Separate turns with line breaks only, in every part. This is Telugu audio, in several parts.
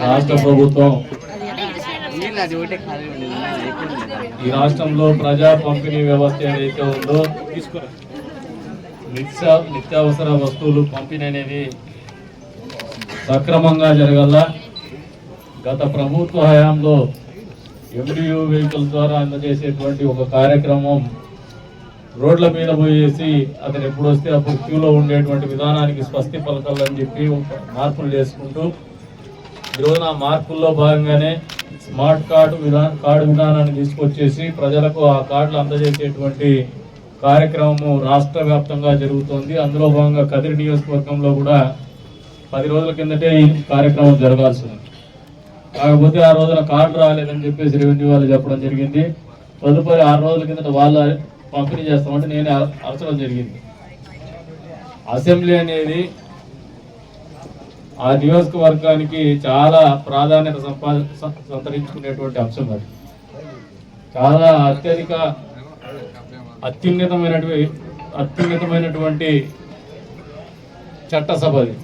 రాష్ట్ర ప్రభుత్వం ఈ రాష్ట్రంలో ప్రజా పంపిణీ వ్యవస్థ ఏదైతే ఉందో నిత్యావసర వస్తువులు పంపిణీ అనేది సక్రమంగా జరగల. గత ప్రభుత్వ హయాంలో MDU వెహికల్ ద్వారా అందజేసేటువంటి ఒక కార్యక్రమం రోడ్ల మీద పోయేసి అతను ఎప్పుడు వస్తే అప్పుడు క్యూలో ఉండేటువంటి విధానానికి స్వస్తి పలకాలని చెప్పి మార్పులు చేసుకుంటూ ఈరోజు ఆ మార్పుల్లో భాగంగానే స్మార్ట్ కార్డు విధానాన్ని తీసుకొచ్చేసి ప్రజలకు ఆ కార్డులు అందజేసేటువంటి కార్యక్రమము రాష్ట్ర వ్యాప్తంగా జరుగుతోంది. అందులో భాగంగా కదిరి నియోజకవర్గంలో కూడా 10 రోజుల కిందటే ఈ కార్యక్రమం జరగాల్సి ఉంది. కాకపోతే ఆ రోజున కార్డు రాలేదని చెప్పేసి రెవెన్యూ వాళ్ళు చెప్పడం జరిగింది. తదుపరి 6 రోజుల కిందట వాళ్ళ పంపిణీ చేస్తామంటే నేనే అరచడం జరిగింది. అసెంబ్లీ అనేది ఆ నియోజకవర్గానికి చాలా ప్రాధాన్యత సంతరించుకునేటువంటి అంశం. అది చాలా అత్యున్నతమైనటువంటి చట్టసభ. అది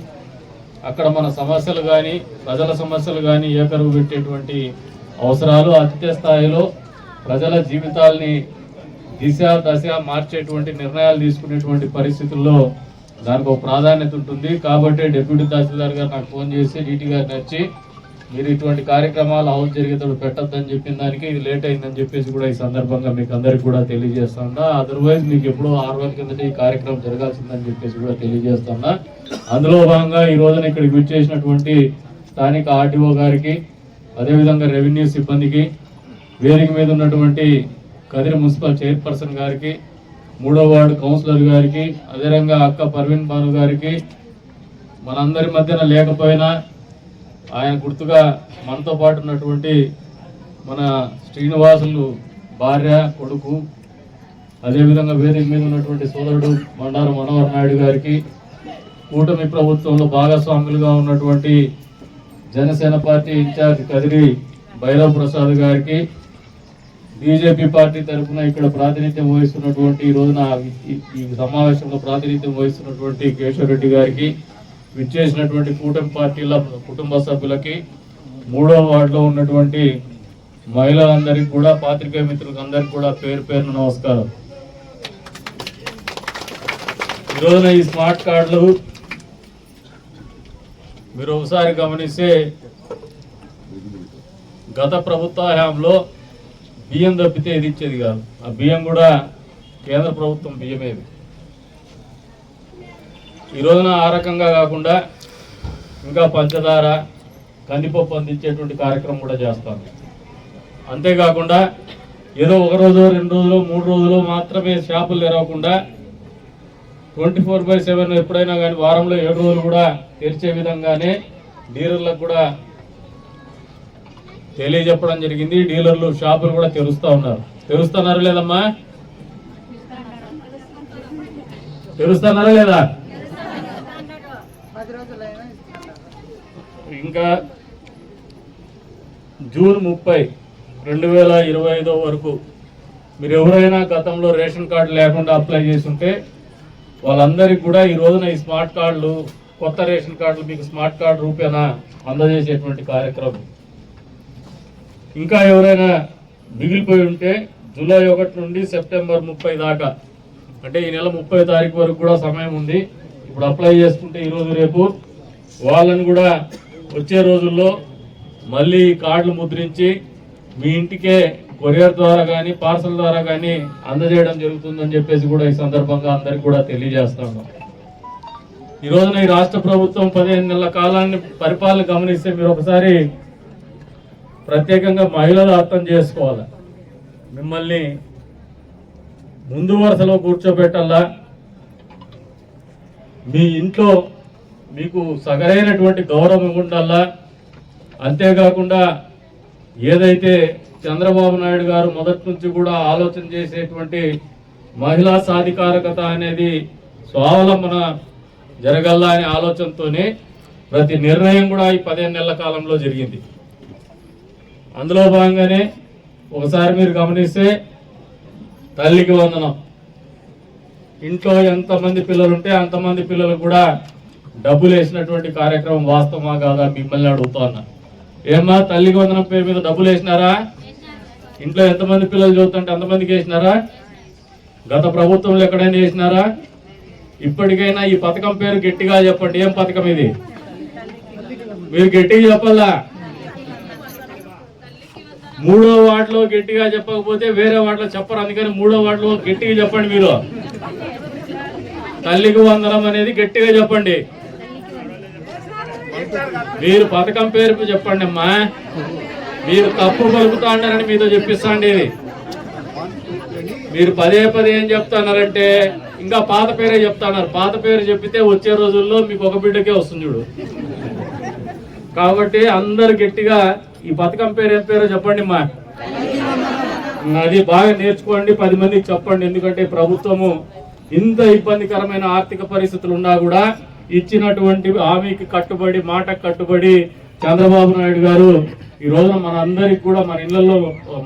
అక్కడ మన సమస్యలు కానీ ప్రజల సమస్యలు కానీ ఏకరువు పెట్టేటువంటి అవసరాలు అత్య స్థాయిలో ప్రజల జీవితాల్ని దశ మార్చేటువంటి నిర్ణయాలు తీసుకునేటువంటి పరిస్థితుల్లో దానికి ఒక ప్రాధాన్యత ఉంటుంది. కాబట్టి డిప్యూటీ తహసీల్దార్ గారు నాకు ఫోన్ చేసి DT గారిని వచ్చి మీరు ఇటువంటి కార్యక్రమాలు హౌస్ జరిగేటప్పుడు పెట్టద్దని చెప్పిన దానికి ఇది లేట్ అయిందని చెప్పేసి కూడా ఈ సందర్భంగా మీకు అందరికి కూడా తెలియజేస్తున్నా. అదర్వైజ్ మీకు ఎప్పుడో 6 రోజుల కిందట ఈ కార్యక్రమం జరగాల్సిందని చెప్పేసి కూడా తెలియజేస్తున్నా. అందులో భాగంగా ఈ రోజున ఇక్కడికి విచ్చేసినటువంటి స్థానిక RTO గారికి, అదేవిధంగా రెవెన్యూ సిబ్బందికి, వేదిక మీద ఉన్నటువంటి కదిరి మున్సిపల్ చైర్పర్సన్ గారికి, 3వ వార్డు కౌన్సిలర్ గారికి, అదేవిధంగా అక్క పర్వీన్ బాను గారికి, మనందరి మధ్యన లేకపోయినా ఆయన గుర్తుగా మనతో పాటు ఉన్నటువంటి మన శ్రీనివాసులు భార్య, కొడుకు, అదేవిధంగా వేదిక మీద ఉన్నటువంటి సోదరుడు బండారు మనోహర్ నాయుడు గారికి, కూటమి ప్రభుత్వంలో భాగస్వాములుగా ఉన్నటువంటి జనసేన పార్టీ ఇన్ఛార్జ్ కదిరి భైరవ్ ప్రసాద్ గారికి, బీజేపీ పార్టీ తరఫున ఇక్కడ ప్రాతినిధ్యం వహిస్తున్నటువంటి ఈ రోజున ఈ సమావేశంలో ప్రాతినిధ్యం వహిస్తున్నటువంటి కేశవ్ రెడ్డి గారికి, విచ్చేసినటువంటి కూటమి పార్టీల కుటుంబ సభ్యులకి, 3వ వార్డులో ఉన్నటువంటి మహిళలందరికీ కూడా, పాత్రికేయ మిత్రులకు అందరికీ కూడా పేరు పేరున నమస్కారం. ఈ రోజున ఈ స్మార్ట్ కార్డులు మీరు ఒకసారి గమనిస్తే గత ప్రభుత్వ హయాంలో బియ్యం తప్పితే ఇది ఇచ్చేది కాదు. ఆ బియ్యం కూడా కేంద్ర ప్రభుత్వం బియ్యమేది. ఈ రోజున ఆ రకంగా కాకుండా ఇంకా పంచదార, కందిపప్పు అందించేటువంటి కార్యక్రమం కూడా చేస్తాను. అంతేకాకుండా ఏదో 1 రోజు 2 రోజులు 3 రోజులు మాత్రమే షాపులు తెరవకుండా 24/7 ఎప్పుడైనా కానీ వారంలో 7 రోజులు కూడా తెరిచే విధంగానే డీలర్లకు కూడా తెలియజెప్పడం జరిగింది. డీలర్లు షాపులు కూడా తెరుస్తున్నారు లేదమ్మా? తెరుస్తున్నారా లేదా? ఇంకా జూన్ 30, 2025 వరకు మీరు ఎవరైనా గతంలో రేషన్ కార్డు లేకుండా అప్లై చేసుంటే వాళ్ళందరికీ కూడా ఈ రోజున ఈ స్మార్ట్ కార్డులు, కొత్త రేషన్ కార్డులు మీకు స్మార్ట్ కార్డు రూపేణా అందజేసేటువంటి కార్యక్రమం. ఇంకా ఎవరైనా మిగిలిపోయి ఉంటే జూలై 1 నుండి సెప్టెంబర్ 30 దాకా, అంటే ఈ నెల 30 తారీఖు వరకు కూడా సమయం ఉంది. ఇప్పుడు అప్లై చేసుకుంటే ఈరోజు రేపు వాళ్ళని కూడా వచ్చే రోజుల్లో మళ్ళీ కార్డులు ముద్రించి మీ ఇంటికే కొరియర్ ద్వారా కానీ పార్సల్ ద్వారా కానీ అందజేయడం జరుగుతుందని చెప్పేసి కూడా ఈ సందర్భంగా అందరికి కూడా తెలియజేస్తాను. ఈ రోజున ఈ రాష్ట్ర ప్రభుత్వం 15 నెలల కాలాన్ని పరిపాలన గమనిస్తే మీరు ఒకసారి ప్రత్యేకంగా మహిళలు అర్థం చేసుకోవాలి. మిమ్మల్ని ముందు వరుసలో కూర్చోబెట్టాలా, మీ ఇంట్లో మీకు సగరైనటువంటి గౌరవం ఉండాలా. అంతేకాకుండా ఏదైతే చంద్రబాబు నాయుడు గారు మొదటి నుంచి కూడా ఆలోచన చేసేటువంటి మహిళా సాధికారకత అనేది స్వావలంబన జరగల్లా అనే ఆలోచనతోనే ప్రతి నిర్ణయం కూడా ఈ 15 నెలల కాలంలో జరిగింది. అందులో భాగంగానే ఒకసారి మీరు గమనిస్తే తల్లికి వందనం, ఇంట్లో ఎంతమంది పిల్లలు ఉంటే అంతమంది పిల్లలు కూడా డబ్బులు వేసినటువంటి కార్యక్రమం వాస్తవమా కాదా మిమ్మల్ని అడుగుతున్నా. ఏమా తల్లికి వందనం పేరు మీద డబ్బులు వేసినారా? ఇంట్లో ఎంతమంది పిల్లలు చదువుతుంటే అంతమందికి వేసినారా? గత ప్రభుత్వంలో ఎక్కడైనా వేసినారా? ఇప్పటికైనా ఈ పథకం పేరు గట్టిగా చెప్పండి. ఏం పథకం ఇది? మీరు గట్టిగా చెప్పాలా? 3వ వార్డులో గట్టిగా చెప్పకపోతే వేరే వార్డులో చెప్పరు. అందుకని 3వ వార్డులో గట్టిగా చెప్పండి. మీరు తల్లికి వందనం అనేది గట్టిగా చెప్పండి. మీరు పథకం పేరు చెప్పండి అమ్మా. మీరు తప్పు పలుకుతా అన్నారని మీతో చెప్పిస్తాండి. ఇది మీరు పదే ఏం చెప్తున్నారంటే ఇంకా పాత పేరే చెప్తున్నారు. పాత పేరు చెప్పితే వచ్చే రోజుల్లో మీకు ఒక బిడ్డకే వస్తుంది చూడు. కాబట్టి అందరు గట్టిగా ఈ పథకం పేరు ఏం పేరో చెప్పండి అమ్మా. అది బాగా నేర్చుకోండి, 10 మందికి చెప్పండి. ఎందుకంటే ప్రభుత్వము ఇంత ఇబ్బందికరమైన ఆర్థిక పరిస్థితులు ఉన్నా కూడా ఇచ్చినటువంటి హామీకి కట్టుబడి, మాటకు కట్టుబడి చంద్రబాబు నాయుడు గారు ఈ రోజున మన అందరికి కూడా మన ఇళ్లలో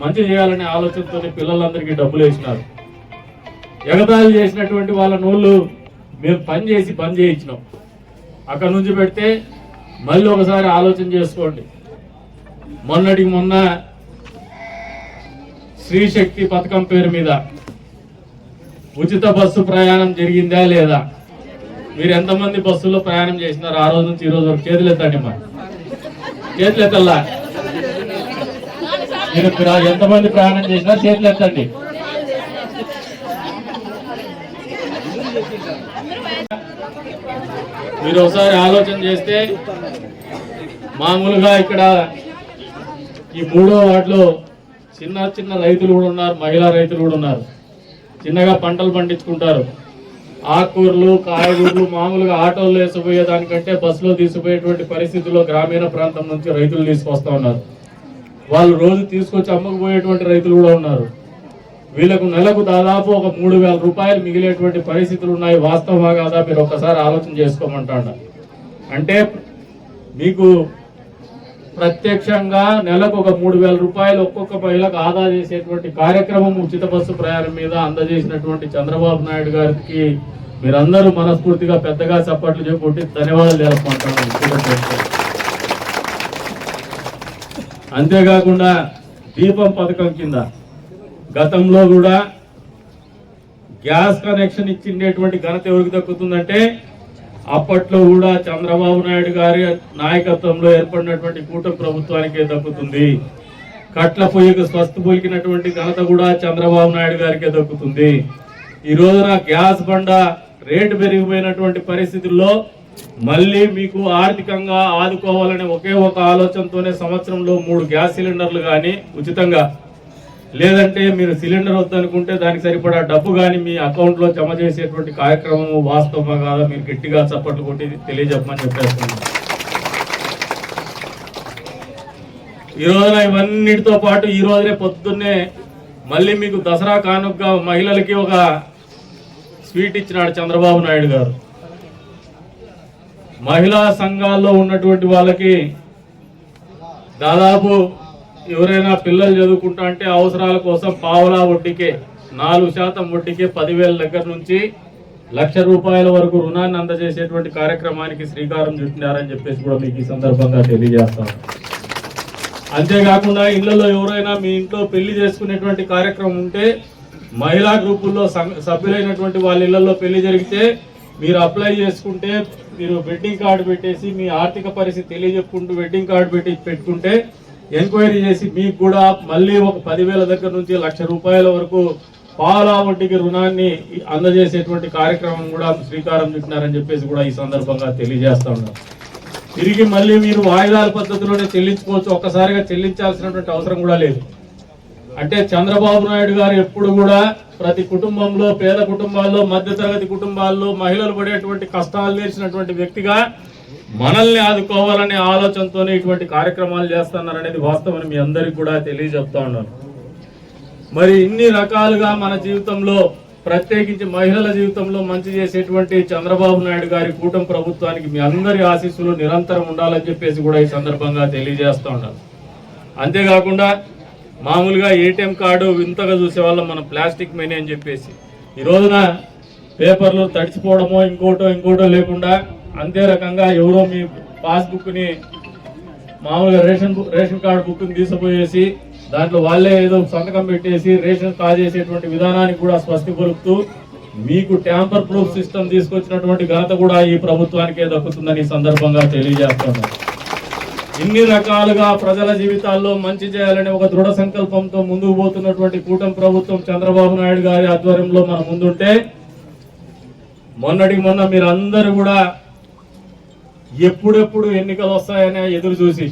మంచి చేయాలనే ఆలోచనతో పిల్లలందరికీ డబ్బులు వేసినారు. ఎగతాళి చేసినటువంటి వాళ్ళ నోళ్ళు మేము పని చేయించినాం. అక్కడ నుంచి పెడితే మళ్ళీ ఒకసారి ఆలోచన చేసుకోండి. మొన్నటికి మొన్న శ్రీశక్తి పథకం పేరు మీద ఉచిత బస్సు ప్రయాణం జరిగిందా లేదా? మీరు ఎంతమంది బస్సులో ప్రయాణం చేసినారు ఆ రోజు నుంచి ఈ రోజు వరకు? చేతులు ఎత్తండి అమ్మా, చేతులు ఎత్తల్లా. మీరు ఎంతమంది ప్రయాణం చేసినా చేతులు ఎత్తండి. మీరు ఒకసారి ఆలోచన చేస్తే మామూలుగా ఇక్కడ ఈ 3వ వార్డులో చిన్న రైతులు కూడా ఉన్నారు, మహిళా రైతులు కూడా ఉన్నారు. చిన్నగా పంటలు పండించుకుంటారు. ఆకుకూరలు, కాయగూరలు మామూలుగా ఆటోలు వేసిపోయే దానికంటే బస్సులో తీసుకుపోయేటువంటి పరిస్థితుల్లో గ్రామీణ ప్రాంతం నుంచి రైతులు తీసుకొస్తా ఉన్నారు. వాళ్ళు రోజు తీసుకొచ్చి అమ్మకపోయేటువంటి రైతులు కూడా ఉన్నారు. వీళ్ళకు నెలకు దాదాపు ఒక 3,000 రూపాయలు మిగిలేటువంటి పరిస్థితులు ఉన్నాయి. వాస్తవమా కాదా మీరు ఒక్కసారి ఆలోచన చేసుకోమంటాడ. అంటే మీకు ప్రత్యక్షంగా నెలకు ఒక 3,000 రూపాయలు ఒక్కొక్క మహిళకు ఆదా చేసేటువంటి కార్యక్రమం ఉచిత బస్సు ప్రయాణం మీద అందజేసినటువంటి చంద్రబాబు నాయుడు గారికి మీరందరూ మనస్ఫూర్తిగా పెద్దగా చప్పట్లు చెప్పి ధన్యవాదాలు తెలుపుకుంటాను. అంతేకాకుండా దీపం పథకం కింద గతంలో కూడా గ్యాస్ కనెక్షన్ ఇచ్చిండేటువంటి ఘనత ఎవరికి దక్కుతుందంటే అప్పట్లో కూడా చంద్రబాబు నాయుడు గారి నాయకత్వంలో ఏర్పడినటువంటి కూటమి ప్రభుత్వానికే దక్కుతుంది. కట్ల పొయ్యికి స్వస్థ పొలికినటువంటి ఘనత కూడా చంద్రబాబు నాయుడు గారికే దక్కుతుంది. ఈ రోజున గ్యాస్ బండ రేటు పెరిగిపోయినటువంటి పరిస్థితుల్లో మళ్ళీ మీకు ఆర్థికంగా ఆదుకోవాలనే ఒకే ఒక ఆలోచనతోనే సంవత్సరంలో 3 గ్యాస్ సిలిండర్లు కానీ ఉచితంగా, లేదంటే మీరు సిలిండర్ వద్దనుకుంటే దానికి సరిపడా డబ్బు కానీ మీ అకౌంట్లో జమ చేసేటువంటి కార్యక్రమం వాస్తవమా కాదా మీరు గట్టిగా చప్పట్లు కొట్టి తెలియజెప్పమని చెప్పేస్తున్నాను. ఈ రోజున ఇవన్నిటితో పాటు ఈ రోజునే పొద్దున్నే మళ్ళీ మీకు దసరా కానుకగా మహిళలకి ఒక స్వీట్ ఇచ్చినాడు చంద్రబాబు నాయుడు గారు. మహిళా సంఘాల్లో ఉన్నటువంటి వాళ్ళకి దాదాపు ఎవరైనా పిల్లలు చదువుకుంటా అంటే అవసరాల కోసం పావలా వడ్డీకే 4% వడ్డీకే 10,000 దగ్గర నుంచి 1,00,000 రూపాయల వరకు రుణాన్ని అందజేసేటువంటి కార్యక్రమానికి శ్రీకారం చుట్టినారని చెప్పేసి కూడా మీకు ఈ సందర్భంగా తెలియజేస్తాను. అంతేకాకుండా ఇళ్లలో ఎవరైనా మీ ఇంట్లో పెళ్లి చేసుకునేటువంటి కార్యక్రమం ఉంటే మహిళా గ్రూపుల్లో సభ్యులైనటువంటి వాళ్ళ ఇళ్లలో పెళ్లి జరిగితే మీరు అప్లై చేసుకుంటే మీరు వెడ్డింగ్ కార్డు పెట్టేసి మీ ఆర్థిక పరిస్థితి తెలియజెప్పుకుంటూ వెడ్డింగ్ కార్డు పెట్టుకుంటే ఎంక్వైరీ చేసి మీకు కూడా మళ్ళీ ఒక 10,000 దగ్గర నుంచి 1,00,000 రూపాయల వరకు పావలా వడ్డీకి రుణాన్ని అందజేసేటువంటి కార్యక్రమం కూడా శ్రీకారం చుట్టినారని చెప్పేసి కూడా ఈ సందర్భంగా తెలియజేస్తా ఉన్నారు. తిరిగి మళ్ళీ మీరు వాయిదాల పద్ధతిలోనే చెల్లించుకోవచ్చు, ఒక్కసారిగా చెల్లించాల్సినటువంటి అవసరం కూడా లేదు. అంటే చంద్రబాబు నాయుడు గారు ఎప్పుడు కూడా ప్రతి కుటుంబంలో, పేద కుటుంబాల్లో, మధ్యతరగతి కుటుంబాల్లో మహిళలు పడేటువంటి కష్టాలు తీర్చినటువంటి వ్యక్తిగా మనల్ని ఆదుకోవాలనే ఆలోచనతోనే ఇటువంటి కార్యక్రమాలు చేస్తున్నారనేది వాస్తవం మీ అందరికి కూడా తెలియజెప్తా ఉన్నాను. మరి ఇన్ని రకాలుగా మన జీవితంలో, ప్రత్యేకించి మహిళల జీవితంలో మంచి చేసేటువంటి చంద్రబాబు నాయుడు గారి కూటమి ప్రభుత్వానికి మీ అందరి ఆశీస్సులు నిరంతరం ఉండాలని చెప్పేసి కూడా ఈ సందర్భంగా తెలియజేస్తూ ఉన్నాను. అంతేకాకుండా మామూలుగా ఏటీఎం కార్డు వింతగా చూసేవాళ్ళం మనం, ప్లాస్టిక్ మనీ అని చెప్పేసి. ఈ రోజున పేపర్లు తడిచిపోవడమో ఇంకోటో లేకుండా అంతే రకంగా ఎవరో మీ పాస్బుక్ని మామూలుగా రేషన్ కార్డు బుక్ని తీసుకుపోయేసి దాంట్లో వాళ్ళే ఏదో సంతకం పెట్టేసి రేషన్ కాజేసేటువంటి విధానానికి కూడా స్వస్తి పలుకుతూ మీకు ట్యాంపర్ ప్రూఫ్ సిస్టమ్ తీసుకొచ్చినటువంటి ఘనత కూడా ఈ ప్రభుత్వానికే దక్కుతుందని ఈ సందర్భంగా తెలియజేస్తున్నాను. ఇన్ని రకాలుగా ప్రజల జీవితాల్లో మంచి చేయాలని ఒక దృఢ సంకల్పంతో ముందుకు పోతున్నటువంటి కూటమి ప్రభుత్వం చంద్రబాబు నాయుడు గారి ఆధ్వర్యంలో మన ముందుంటే మొన్నటికి మొన్న మీరు అందరూ కూడా ఎప్పుడెప్పుడు ఎన్నికలు వస్తాయని ఎదురు చూసి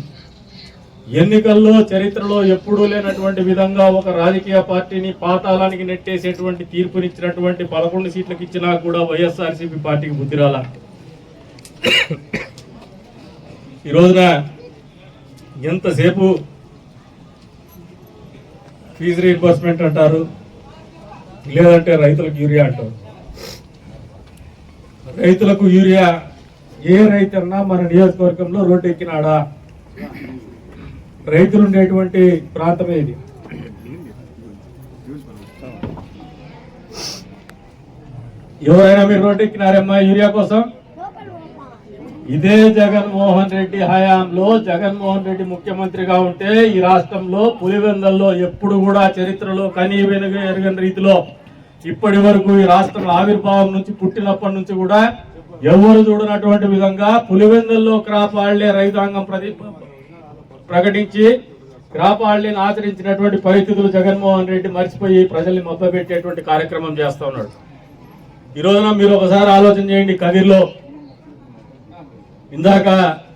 ఎన్నికల్లో చరిత్రలో ఎప్పుడూ లేనటువంటి విధంగా ఒక రాజకీయ పార్టీని పాతాళానికి నెట్టేసేటువంటి తీర్పునిచ్చినటువంటి 11 సీట్లకు ఇచ్చినా కూడా వైఎస్ఆర్సీపీ పార్టీకి బుద్ధి రాల. ఈ రోజున ఎంతసేపు ఫీజు రీయింబర్స్మెంట్ అంటారు, లేదంటే రైతులకు యూరియా అంటారు. రైతులకు యూరియా ఏ రైతన్నా మన నియోజకవర్గంలో రోడ్డు ఎక్కినాడా? రైతులు ఉండేటువంటి ప్రాంతమే ఇది. ఎవరైనా మీరు రోడ్డు ఎక్కినారమ్మా యూరియా కోసం? ఇదే జగన్మోహన్ రెడ్డి హయాంలో జగన్మోహన్ రెడ్డి ముఖ్యమంత్రిగా ఉంటే ఈ రాష్ట్రంలో పులివెందల్లో ఎప్పుడు కూడా చరిత్రలో కనీ ఎరుగని రీతిలో ఇప్పటి వరకు ఈ రాష్ట్రం ఆవిర్భావం నుంచి పుట్టినప్పటి నుంచి కూడా ఎవరు చూడనటువంటి విధంగా పులివెందుల్లో క్రాప్ హాలిడే రైతాంగం ప్రకటించి క్రాప్ హాలిడేని ఆచరించినటువంటి పరిస్థితులు జగన్మోహన్ రెడ్డి మర్చిపోయి ప్రజల్ని మభ్యపెట్టేటువంటి కార్యక్రమం చేస్తా ఉన్నాడు. ఈ రోజున మీరు ఒకసారి ఆలోచన చేయండి. కదిర్లో ఇందాక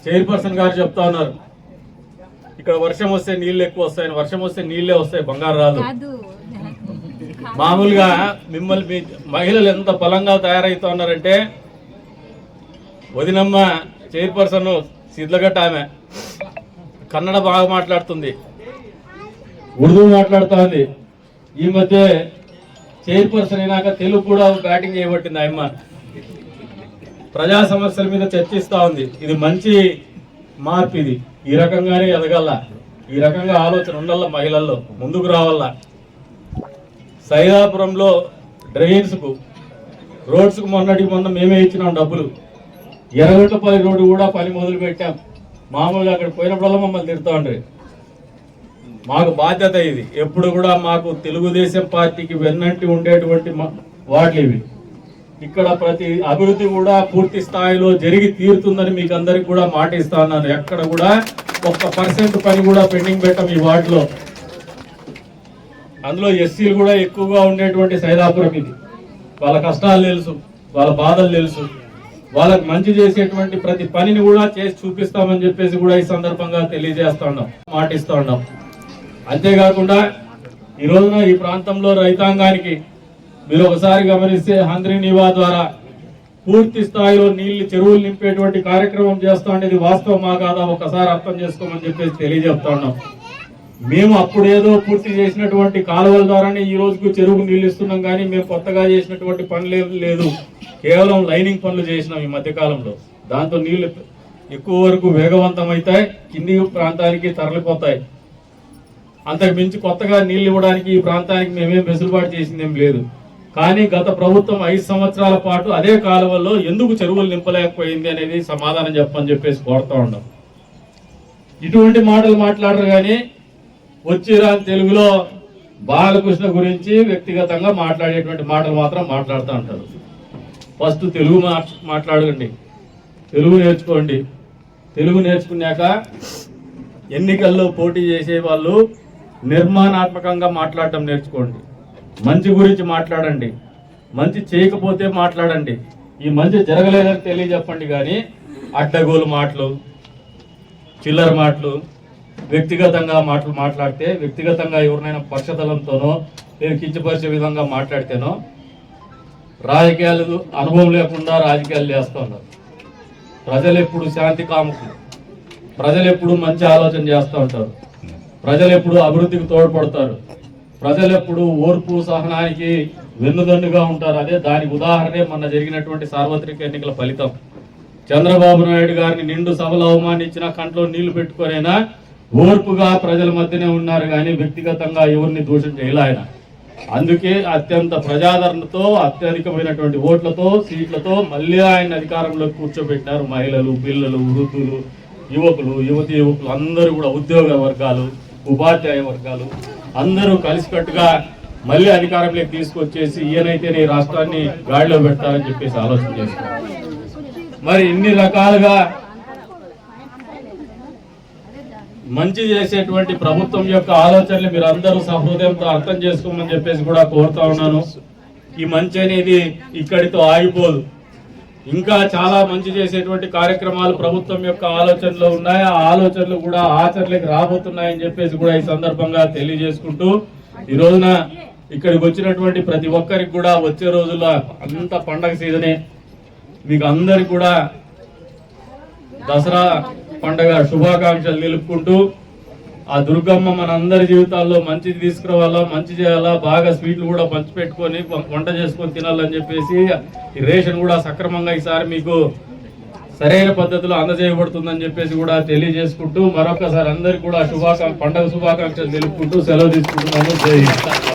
చైర్పర్సన్ గారు చెప్తా ఉన్నారు, ఇక్కడ వర్షం వస్తే నీళ్లు ఎక్కువ వస్తాయని. వర్షం వస్తే నీళ్లే వస్తాయి, బంగారు రాదు. మామూలుగా మిమ్మల్ని మహిళలు ఎంత బలంగా తయారైతా ఉన్నారంటే, వదినమ్మ చైర్పర్సన్ సిద్లగట్ట ఆమె కన్నడ బాగా మాట్లాడుతుంది, ఉర్దూ మాట్లాడుతూ ఉంది. ఈ మధ్య చైర్పర్సన్ అయినాక తెలుగు కూడా బ్యాటింగ్ చేయబట్టింది. ఆయమ్మ ప్రజా సమస్యల మీద చర్చిస్తూ ఉంది. ఇది మంచి మార్పు. ఇది ఈ రకంగానే ఎదగల, ఈ రకంగా ఆలోచన ఉండాల, మహిళల్లో ముందుకు రావాల. సైదాపురంలో డ్రైన్స్కు రోడ్స్కు మొన్న మేమే ఇచ్చినాం డబ్బులు. ఎర్రగొట్టపల్లి రోడ్డు కూడా పని మొదలు పెట్టాం. మామూలుగా అక్కడ పోయినప్పుడల్లా మమ్మల్ని తిడుతూ ఉంటారు. మాకు బాధ్యత ఇది. ఎప్పుడు కూడా మాకు తెలుగుదేశం పార్టీకి వెన్నంటి ఉండేటువంటి వాటిలు ఇవి. ఇక్కడ ప్రతి అభివృద్ధి కూడా పూర్తి స్థాయిలో జరిగి తీరుతుందని మీకు అందరికి కూడా మాట ఇస్తా ఉన్నాను. ఎక్కడ కూడా 1% పని కూడా పెండింగ్ పెట్టాం ఈ వార్డులో. అందులో ఎస్సీలు కూడా ఎక్కువగా ఉండేటువంటి సైదాపురం ఇది. వాళ్ళ కష్టాలు తెలుసు, వాళ్ళ బాధలు తెలుసు. వాళ్ళకి మంచి చేసేటువంటి ప్రతి పనిని కూడా చేసి చూపిస్తామని చెప్పేసి కూడా ఈ సందర్భంగా తెలియజేస్తా ఉన్నాం, మాటిస్తా ఉన్నాం. అంతేకాకుండా ఈ రోజున ఈ ప్రాంతంలో రైతాంగానికి మీరు ఒకసారి గమనిస్తే హంద్రీ నివా ద్వారా పూర్తి స్థాయిలో నీళ్లు చెరువులు నింపేటువంటి కార్యక్రమం చేస్తా ఉండేది వాస్తవమా కాదా ఒకసారి అర్థం చేసుకోమని చెప్పేసి తెలియజేస్తా ఉన్నాం. మేము అప్పుడేదో పూర్తి చేసినటువంటి కాలువల ద్వారానే ఈ రోజుకు చెరువుకు నీళ్లు ఇస్తున్నాం, కానీ మేము కొత్తగా చేసినటువంటి పనులు లేదు. కేవలం లైనింగ్ పనులు చేసినాం ఈ మధ్యకాలంలో. దాంతో నీళ్లు ఎక్కువ వరకు వేగవంతం అవుతాయి, కింది ప్రాంతానికి తరలిపోతాయి. అంతకు మించి కొత్తగా నీళ్లు ఇవ్వడానికి ఈ ప్రాంతానికి మేమేం వెసులుబాటు చేసిందేం లేదు. కానీ గత ప్రభుత్వం 5 సంవత్సరాల పాటు అదే కాలువల్లో ఎందుకు చెరువులు నింపలేకపోయింది అనేది సమాధానం చెప్పని చెప్పేసి కోరుతా ఉన్నాం. ఇటువంటి మాటలు మాట్లాడరు, కానీ వచ్చిరాని తెలుగులో బాలకృష్ణ గురించి వ్యక్తిగతంగా మాట్లాడేటువంటి మాటలు మాత్రం మాట్లాడుతూ ఉంటారు. ఫస్ట్ తెలుగు మాట్లాడండి, తెలుగు నేర్చుకోండి. తెలుగు నేర్చుకున్నాక ఎన్నికల్లో పోటీ చేసే వాళ్ళు నిర్మాణాత్మకంగా మాట్లాడటం నేర్చుకోండి. మంచి గురించి మాట్లాడండి, మంచి చేయకపోతే మాట్లాడండి. ఈ మంచి జరగలేదని తెలియజెప్పండి, కానీ అడ్డగోలు మాటలు, చిల్లర మాటలు, వ్యక్తిగతంగా మాట్లాడితే, వ్యక్తిగతంగా ఎవరినైనా పక్షతలంతోనో నేను కించపరిచే విధంగా మాట్లాడితేనో రాజకీయాలు అనుభవం లేకుండా రాజకీయాలు చేస్తూ ఉన్నారు. ప్రజలు ఎప్పుడు శాంతి కాముకులు, ప్రజలు ఎప్పుడు మంచి ఆలోచన చేస్తూ ఉంటారు, ప్రజలు ఎప్పుడు అభివృద్ధికి తోడ్పడతారు, ప్రజలు ఎప్పుడు ఓర్పు సహనానికి వెన్నుదన్నుగా ఉంటారు. అదే దానికి ఉదాహరణే మొన్న జరిగినటువంటి సార్వత్రిక ఎన్నికల ఫలితం. చంద్రబాబు నాయుడు గారిని నిండు సభలో అవమానించిన, కంట్లో నీళ్లు పెట్టుకునైనా ఓర్పుగా ప్రజల మధ్యనే ఉన్నారు, కానీ వ్యక్తిగతంగా ఎవరిని దూషణ చేయలే. ఆయన అందుకే అత్యంత ప్రజాదరణతో అత్యధికమైనటువంటి ఓట్లతో సీట్లతో మళ్ళీ ఆయన అధికారంలోకి కూర్చోబెట్టినారు. మహిళలు, పిల్లలు, వృద్ధులు, యువకులు, యువకులు అందరూ కూడా, ఉద్యోగ వర్గాలు, ఉపాధ్యాయ వర్గాలు అందరూ కలిసికట్టుగా మళ్ళీ అధికారంలోకి తీసుకొచ్చేసి ఈయనైతేనే ఈ రాష్ట్రాన్ని గాడిలో పెడతారని చెప్పేసి ఆలోచన చేస్తున్నారు. మరి ఇన్ని రకాలుగా మంచి చేసేటువంటి ప్రభుత్వం యొక్క ఆలోచనలు మీరు అందరూ సహృదయంతో అర్థం చేసుకోమని చెప్పేసి కూడా కోరుతా ఉన్నాను. ఈ మంచి అనేది ఇక్కడితో ఆగిపోదు. ఇంకా చాలా మంచి చేసేటువంటి కార్యక్రమాలు ప్రభుత్వం యొక్క ఆలోచనలో ఉన్నాయి. ఆ ఆలోచనలు కూడా ఆచరణలోకి రాబోతున్నాయని చెప్పేసి కూడా ఈ సందర్భంగా తెలియజేసుకుంటూ, ఈ రోజున ఇక్కడికి వచ్చినటువంటి ప్రతి ఒక్కరికి కూడా వచ్చే రోజుల్లో అంత పండగ సీజనే. మీకు అందరికి కూడా దసరా పండగ శుభాకాంక్షలు తెలుపుకుంటూ, ఆ దుర్గమ్మ మన అందరి జీవితాల్లో మంచిది తీసుకురావాలా, మంచి చేయాలా, బాగా స్వీట్లు కూడా పంచిపెట్టుకొని వంట చేసుకొని తినాలని చెప్పేసి ఈ రేషన్ కూడా సక్రమంగా ఈసారి మీకు సరైన పద్ధతిలో అందజేయబడుతుందని చెప్పేసి కూడా తెలియజేసుకుంటూ, మరొకసారి అందరికి కూడా పండగ శుభాకాంక్షలు తెలుపుకుంటూ సెలవు తీసుకుంటున్నాను. జై హింద్.